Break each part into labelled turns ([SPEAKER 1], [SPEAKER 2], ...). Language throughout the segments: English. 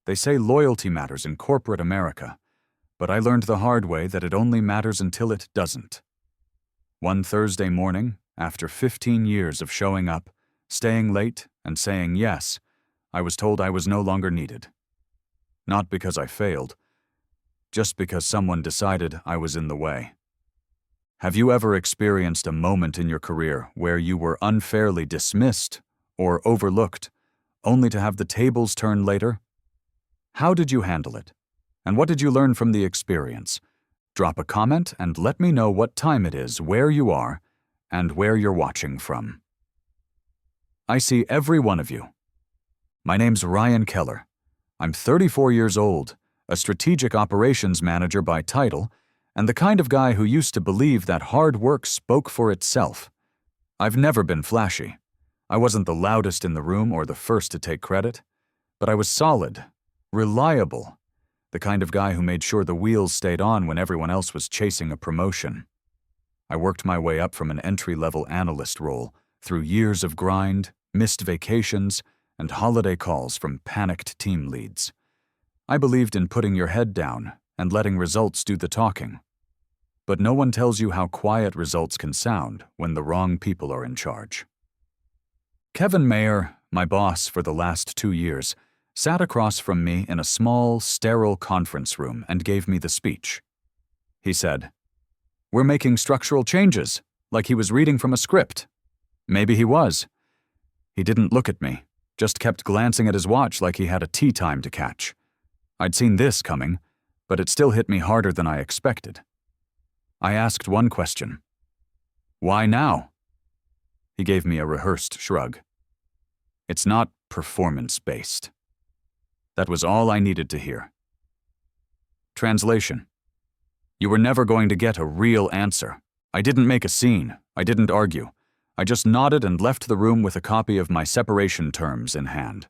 [SPEAKER 1] They say loyalty matters in corporate America, but I learned the hard way that it only matters until it doesn't. One Thursday morning, after 15 years of showing up, staying late, and saying yes, I was told I was no longer needed. Not because I failed, just because someone decided I was in the way. Have you ever experienced a moment in your career where you were unfairly dismissed or overlooked, only to have the tables turn later? How did you handle it? And what did you learn from the experience? Drop a comment and let me know what time it is, where you are, and where you're watching from. I see every one of you. My name's Ryan Keller. I'm 34 years old, a strategic operations manager by title, and the kind of guy who used to believe that hard work spoke for itself. I've never been flashy. I wasn't the loudest in the room or the first to take credit, but I was solid, reliable, the kind of guy who made sure the wheels stayed on when everyone else was chasing a promotion. I worked my way up from an entry-level analyst role through years of grind, missed vacations, and holiday calls from panicked team leads. I believed in putting your head down and letting results do the talking. But no one tells you how quiet results can sound when the wrong people are in charge. Kevin Mayer, my boss for the last 2 years, sat across from me in a small, sterile conference room and gave me the speech. He said, "We're making structural changes," like he was reading from a script. Maybe he was. He didn't look at me, just kept glancing at his watch like he had a tea time to catch. I'd seen this coming, but it still hit me harder than I expected. I asked one question. "Why now?" He gave me a rehearsed shrug. "It's not performance-based." That was all I needed to hear. Translation: You were never going to get a real answer. I didn't make a scene. I didn't argue. I just nodded and left the room with a copy of my separation terms in hand.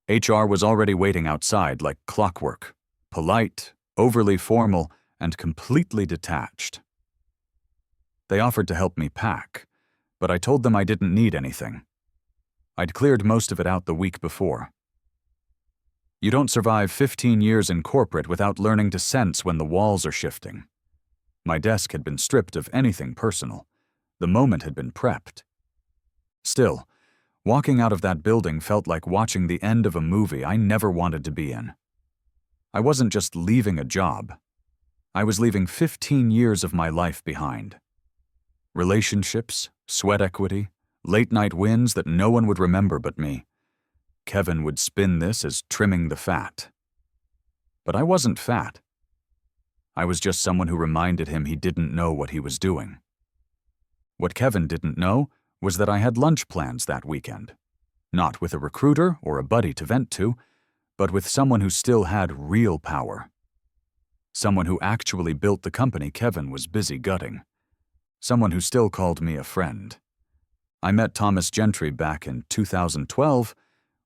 [SPEAKER 1] HR was already waiting outside like clockwork, polite, overly formal, and completely detached. They offered to help me pack, but I told them I didn't need anything. I'd cleared most of it out the week before. You don't survive 15 years in corporate without learning to sense when the walls are shifting. My desk had been stripped of anything personal. The moment had been prepped. Still, walking out of that building felt like watching the end of a movie I never wanted to be in. I wasn't just leaving a job. I was leaving 15 years of my life behind. Relationships, sweat equity, late-night wins that no one would remember but me. Kevin would spin this as trimming the fat. But I wasn't fat. I was just someone who reminded him he didn't know what he was doing. What Kevin didn't know was that I had lunch plans that weekend. Not with a recruiter or a buddy to vent to, but with someone who still had real power. Someone who actually built the company Kevin was busy gutting. Someone who still called me a friend. I met Thomas Gentry back in 2012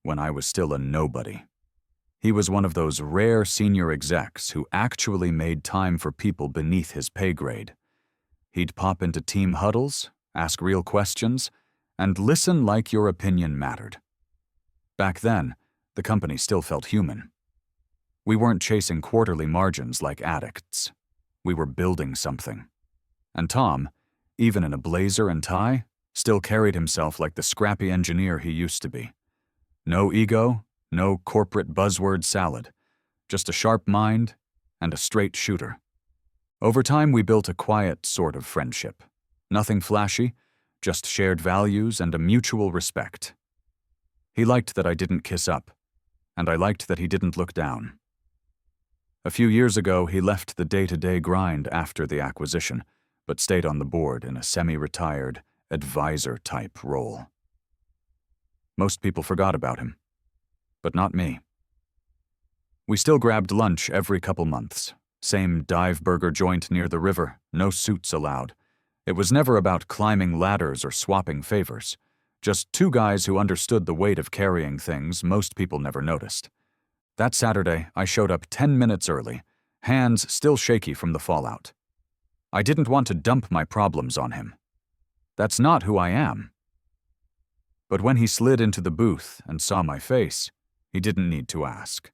[SPEAKER 1] when I was still a nobody. He was one of those rare senior execs who actually made time for people beneath his pay grade. He'd pop into team huddles, ask real questions, and listen like your opinion mattered. Back then, the company still felt human. We weren't chasing quarterly margins like addicts. We were building something. And Tom, even in a blazer and tie, still carried himself like the scrappy engineer he used to be. No ego, no corporate buzzword salad, just a sharp mind and a straight shooter. Over time, we built a quiet sort of friendship. Nothing flashy, just shared values and a mutual respect. He liked that I didn't kiss up, and I liked that he didn't look down. A few years ago, he left the day-to-day grind after the acquisition, but stayed on the board in a semi-retired, advisor-type role. Most people forgot about him, but not me. We still grabbed lunch every couple months. Same dive burger joint near the river, no suits allowed. It was never about climbing ladders or swapping favors. Just two guys who understood the weight of carrying things most people never noticed. That Saturday, I showed up 10 minutes early, hands still shaky from the fallout. I didn't want to dump my problems on him. That's not who I am. But when he slid into the booth and saw my face, he didn't need to ask.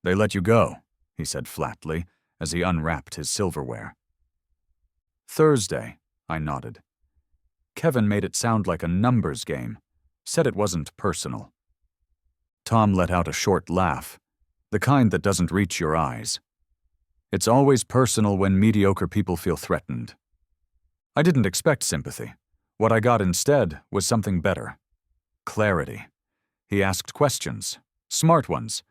[SPEAKER 1] They let you go, he said flatly as he unwrapped his silverware. Thursday, I nodded. Kevin made it sound like a numbers game, said it wasn't personal. Tom let out a short laugh, the kind that doesn't reach your eyes. It's always personal when mediocre people feel threatened. I didn't expect sympathy. What I got instead was something better. Clarity. He asked questions, smart ones.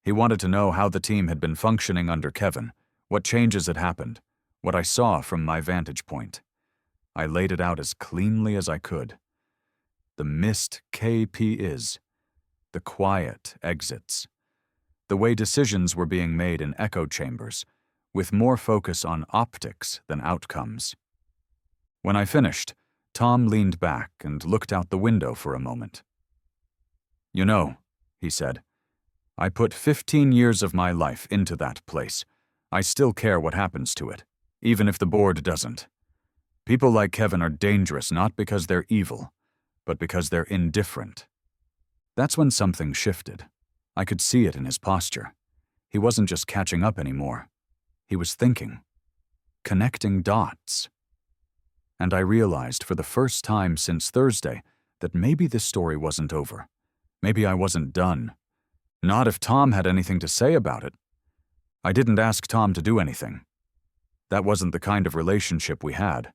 [SPEAKER 1] He wanted to know how the team had been functioning under Kevin, what changes had happened, what I saw from my vantage point. I laid it out as cleanly as I could. The missed KP is. The quiet exits. The way decisions were being made in echo chambers, with more focus on optics than outcomes. When I finished, Tom leaned back and looked out the window for a moment. You know, he said, I put 15 years of my life into that place. I still care what happens to it, even if the board doesn't. People like Kevin are dangerous not because they're evil, but because they're indifferent. That's when something shifted. I could see it in his posture. He wasn't just catching up anymore. He was thinking, connecting dots. And I realized for the first time since Thursday that maybe this story wasn't over. Maybe I wasn't done. Not if Tom had anything to say about it. I didn't ask Tom to do anything. That wasn't the kind of relationship we had.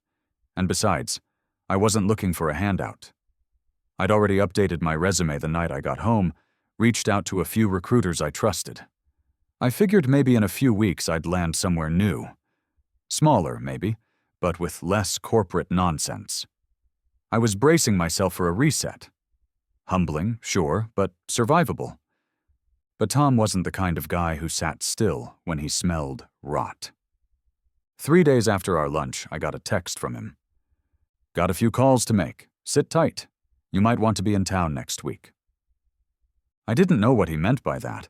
[SPEAKER 1] And besides, I wasn't looking for a handout. I'd already updated my resume the night I got home, reached out to a few recruiters I trusted. I figured maybe in a few weeks I'd land somewhere new. Smaller, maybe, but with less corporate nonsense. I was bracing myself for a reset. Humbling, sure, but survivable. But Tom wasn't the kind of guy who sat still when he smelled rot. 3 days after our lunch, I got a text from him. Got a few calls to make. Sit tight. You might want to be in town next week. I didn't know what he meant by that,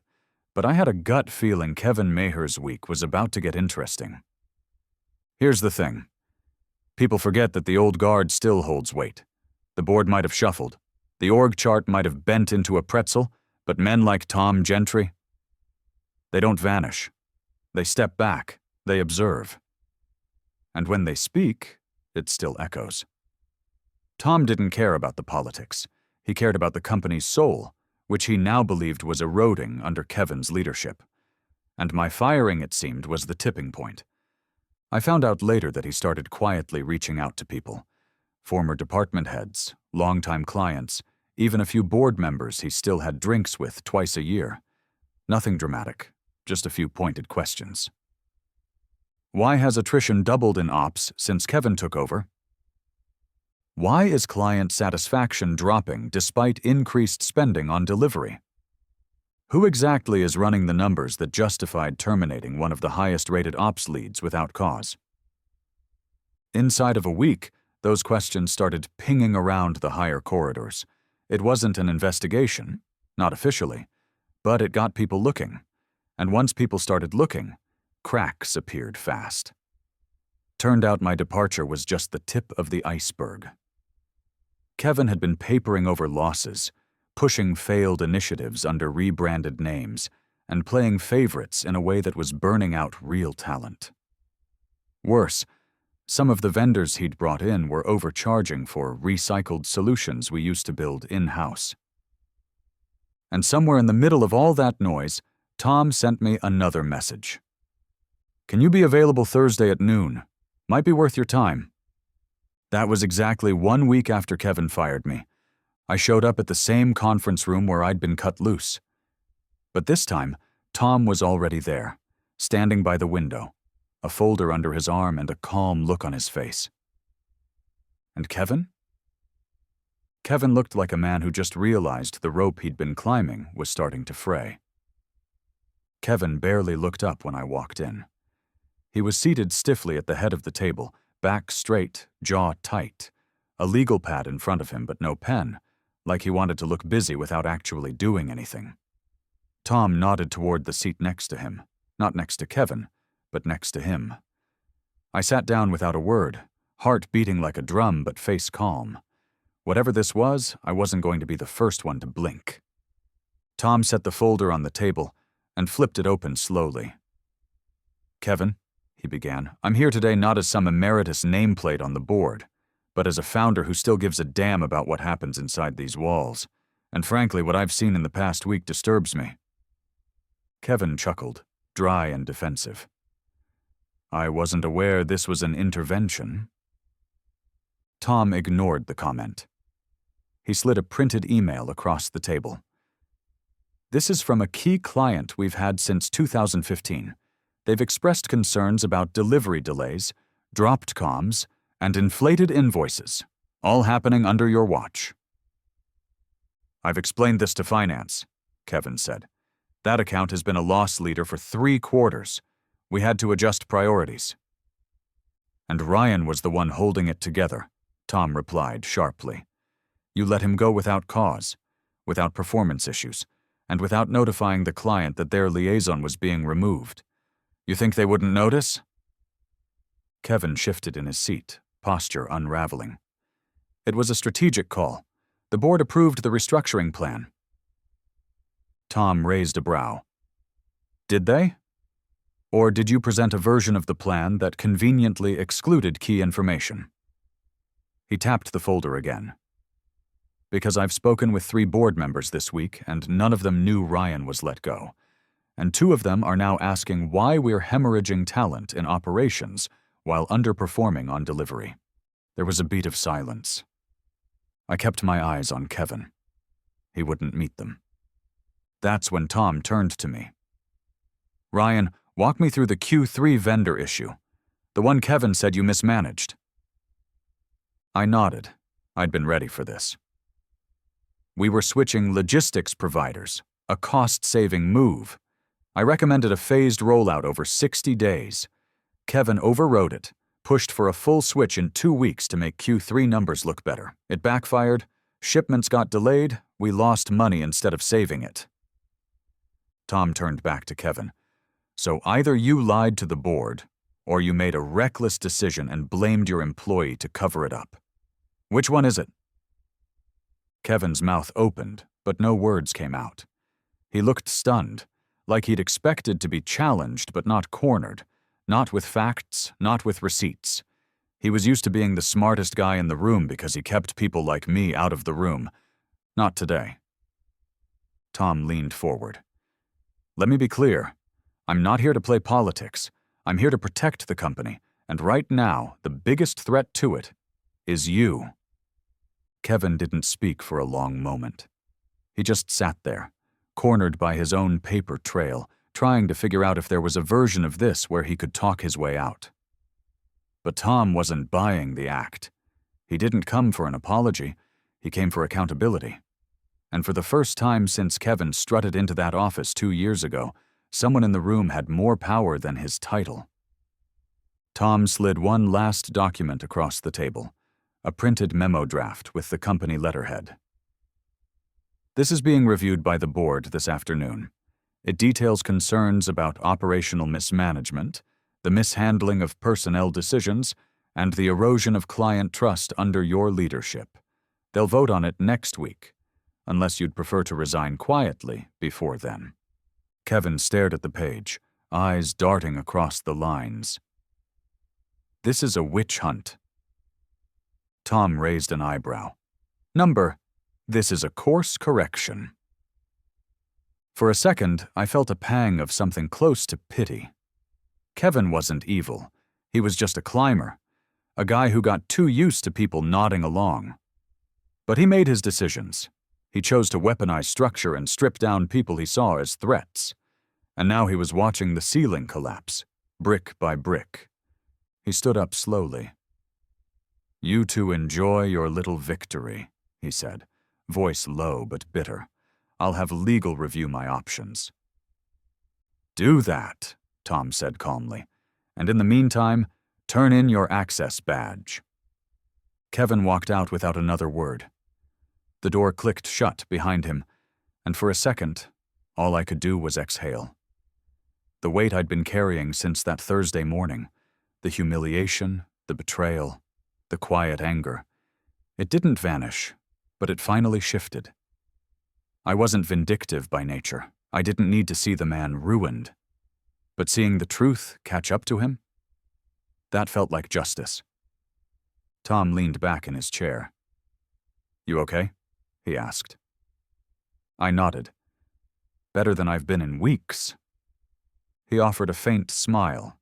[SPEAKER 1] but I had a gut feeling Kevin Maher's week was about to get interesting. Here's the thing. People forget that the old guard still holds weight. The board might have shuffled. The org chart might have bent into a pretzel, but men like Tom Gentry, they don't vanish. They step back. They observe. And when they speak, it still echoes. Tom didn't care about the politics. He cared about the company's soul, which he now believed was eroding under Kevin's leadership. And my firing, it seemed, was the tipping point. I found out later that he started quietly reaching out to people. Former department heads, longtime clients, even a few board members he still had drinks with twice a year. Nothing dramatic, just a few pointed questions. Why has attrition doubled in ops since Kevin took over? Why is client satisfaction dropping despite increased spending on delivery? Who exactly is running the numbers that justified terminating one of the highest-rated ops leads without cause? Inside of a week, those questions started pinging around the higher corridors. It wasn't an investigation, not officially, but it got people looking. And once people started looking, cracks appeared fast. Turned out my departure was just the tip of the iceberg. Kevin had been papering over losses, pushing failed initiatives under rebranded names, and playing favorites in a way that was burning out real talent. Worse, some of the vendors he'd brought in were overcharging for recycled solutions we used to build in-house. And somewhere in the middle of all that noise, Tom sent me another message. Can you be available Thursday at noon? Might be worth your time. That was exactly 1 week after Kevin fired me. I showed up at the same conference room where I'd been cut loose. But this time, Tom was already there, standing by the window, a folder under his arm and a calm look on his face. And Kevin? Kevin looked like a man who just realized the rope he'd been climbing was starting to fray. Kevin barely looked up when I walked in. He was seated stiffly at the head of the table, back straight, jaw tight, a legal pad in front of him but no pen, like he wanted to look busy without actually doing anything. Tom nodded toward the seat next to him, not next to Kevin, but next to him. I sat down without a word, heart beating like a drum but face calm. Whatever this was, I wasn't going to be the first one to blink. Tom set the folder on the table, and flipped it open slowly. "Kevin," he began, "I'm here today not as some emeritus nameplate on the board, but as a founder who still gives a damn about what happens inside these walls. And frankly, what I've seen in the past week disturbs me." Kevin chuckled, dry and defensive. "I wasn't aware this was an intervention." Tom ignored the comment. He slid a printed email across the table. "This is from a key client we've had since 2015. They've expressed concerns about delivery delays, dropped comms, and inflated invoices, all happening under your watch." "I've explained this to finance," Kevin said. "That account has been a loss leader for 3 quarters. We had to adjust priorities." "And Ryan was the one holding it together," Tom replied sharply. "You let him go without cause, without performance issues, and without notifying the client that their liaison was being removed. You think they wouldn't notice?" Kevin shifted in his seat, posture unraveling. "It was a strategic call. The board approved the restructuring plan." Tom raised a brow. "Did they? Or did you present a version of the plan that conveniently excluded key information?" He tapped the folder again. "Because I've spoken with 3 board members this week, and none of them knew Ryan was let go. And 2 of them are now asking why we're hemorrhaging talent in operations while underperforming on delivery." There was a beat of silence. I kept my eyes on Kevin. He wouldn't meet them. That's when Tom turned to me. "Ryan, walk me through the Q3 vendor issue. The one Kevin said you mismanaged." I nodded. I'd been ready for this. "We were switching logistics providers, a cost-saving move. I recommended a phased rollout over 60 days. Kevin overrode it, pushed for a full switch in 2 weeks to make Q3 numbers look better. It backfired, shipments got delayed, we lost money instead of saving it." Tom turned back to Kevin. "So either you lied to the board, or you made a reckless decision and blamed your employee to cover it up. Which one is it?" Kevin's mouth opened, but no words came out. He looked stunned, like he'd expected to be challenged but not cornered, not with facts, not with receipts. He was used to being the smartest guy in the room because he kept people like me out of the room. Not today. Tom leaned forward. "Let me be clear. I'm not here to play politics. I'm here to protect the company, and right now, the biggest threat to it is you." Kevin didn't speak for a long moment. He just sat there, cornered by his own paper trail, trying to figure out if there was a version of this where he could talk his way out. But Tom wasn't buying the act. He didn't come for an apology. He came for accountability. And for the first time since Kevin strutted into that office 2 years ago, someone in the room had more power than his title. Tom slid one last document across the table, a printed memo draft with the company letterhead. "This is being reviewed by the board this afternoon. It details concerns about operational mismanagement, the mishandling of personnel decisions, and the erosion of client trust under your leadership. They'll vote on it next week, unless you'd prefer to resign quietly before then." Kevin stared at the page, eyes darting across the lines. "This is a witch hunt." Tom raised an eyebrow. This is a course correction." For a second, I felt a pang of something close to pity. Kevin wasn't evil. He was just a climber, a guy who got too used to people nodding along. But he made his decisions. He chose to weaponize structure and strip down people he saw as threats. And now he was watching the ceiling collapse, brick by brick. He stood up slowly. "You two enjoy your little victory," he said, voice low but bitter. "I'll have legal review my options." "Do that," Tom said calmly. "And in the meantime, turn in your access badge." Kevin walked out without another word. The door clicked shut behind him, and for a second, all I could do was exhale. The weight I'd been carrying since that Thursday morning, the humiliation, the betrayal, the quiet anger, it didn't vanish, but it finally shifted. I wasn't vindictive by nature, I didn't need to see the man ruined. But seeing the truth catch up to him? That felt like justice. Tom leaned back in his chair. "You okay?" he asked. I nodded. "Better than I've been in weeks." He offered a faint smile.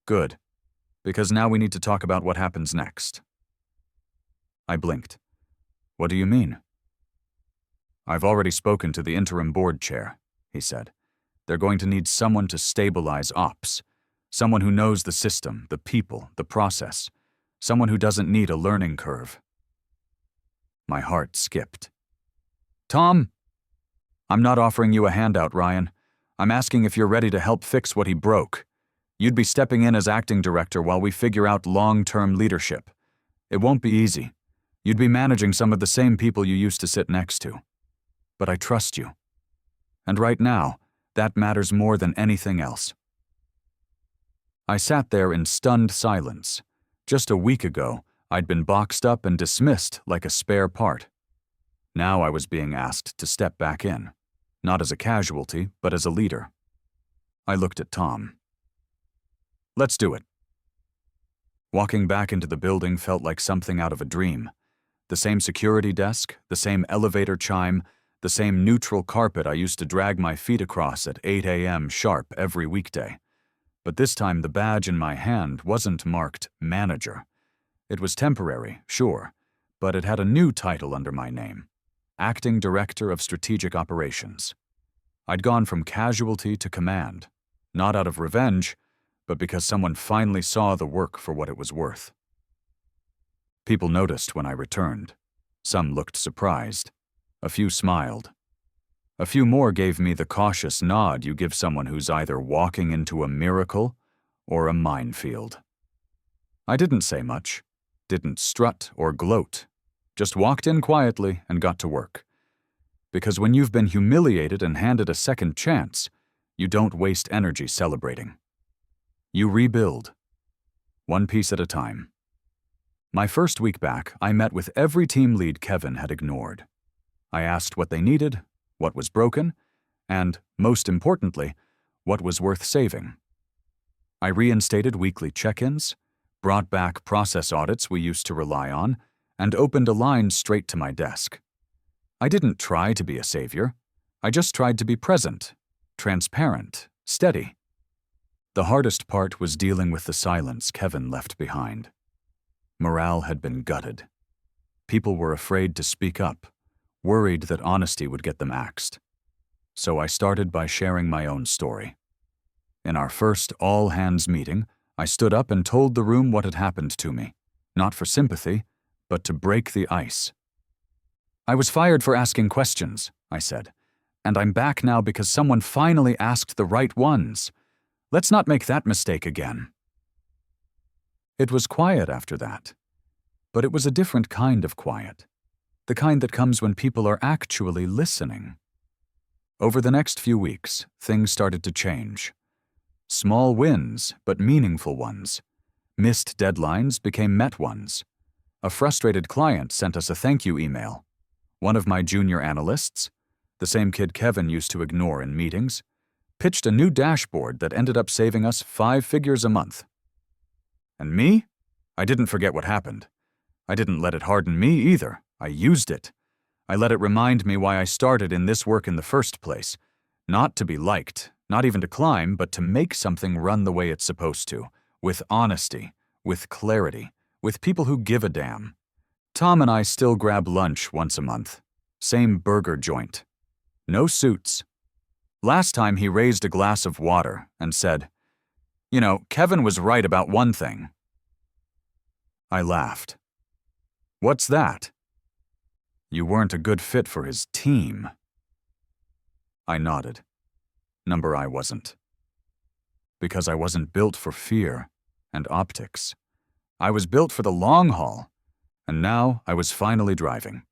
[SPEAKER 1] "Good, because now we need to talk about what happens next." I blinked. "What do you mean?" "I've already spoken to the interim board chair," he said. "They're going to need someone to stabilize ops. Someone who knows the system, the people, the process. Someone who doesn't need a learning curve." My heart skipped. "Tom!" "I'm not offering you a handout, Ryan. I'm asking if you're ready to help fix what he broke. You'd be stepping in as acting director while we figure out long-term leadership. It won't be easy. You'd be managing some of the same people you used to sit next to. But I trust you. And right now, that matters more than anything else." I sat there in stunned silence. Just a week ago, I'd been boxed up and dismissed like a spare part. Now I was being asked to step back in, not as a casualty, but as a leader. I looked at Tom. "Let's do it." Walking back into the building felt like something out of a dream. The same security desk, the same elevator chime, the same neutral carpet I used to drag my feet across at 8 a.m. sharp every weekday. But this time the badge in my hand wasn't marked manager. It was temporary, sure, but it had a new title under my name: Acting Director of Strategic Operations. I'd gone from casualty to command, not out of revenge, but because someone finally saw the work for what it was worth. People noticed when I returned. Some looked surprised. A few smiled. A few more gave me the cautious nod you give someone who's either walking into a miracle or a minefield. I didn't say much, didn't strut or gloat, just walked in quietly and got to work. Because when you've been humiliated and handed a second chance, you don't waste energy celebrating. You rebuild, one piece at a time. My first week back, I met with every team lead Kevin had ignored. I asked what they needed, what was broken, and, most importantly, what was worth saving. I reinstated weekly check-ins, brought back process audits we used to rely on, and opened a line straight to my desk. I didn't try to be a savior. I just tried to be present, transparent, steady. The hardest part was dealing with the silence Kevin left behind. Morale had been gutted. People were afraid to speak up, worried that honesty would get them axed. So I started by sharing my own story. In our first all-hands meeting, I stood up and told the room what had happened to me, not for sympathy, but to break the ice. "I was fired for asking questions," I said, "and I'm back now because someone finally asked the right ones. Let's not make that mistake again." It was quiet after that, but it was a different kind of quiet. The kind that comes when people are actually listening. Over the next few weeks, things started to change. Small wins, but meaningful ones. Missed deadlines became met ones. A frustrated client sent us a thank you email. One of my junior analysts, the same kid Kevin used to ignore in meetings, pitched a new dashboard that ended up saving us 5 figures a month. And me? I didn't forget what happened. I didn't let it harden me either. I used it. I let it remind me why I started in this work in the first place. Not to be liked, not even to climb, but to make something run the way it's supposed to, with honesty, with clarity, with people who give a damn. Tom and I still grab lunch once a month. Same burger joint. No suits. Last time he raised a glass of water and said, "You know, Kevin was right about one thing." I laughed. "What's that?" "You weren't a good fit for his team." I nodded. Number I wasn't. Because I wasn't built for fear and optics. I was built for the long haul, and now I was finally driving.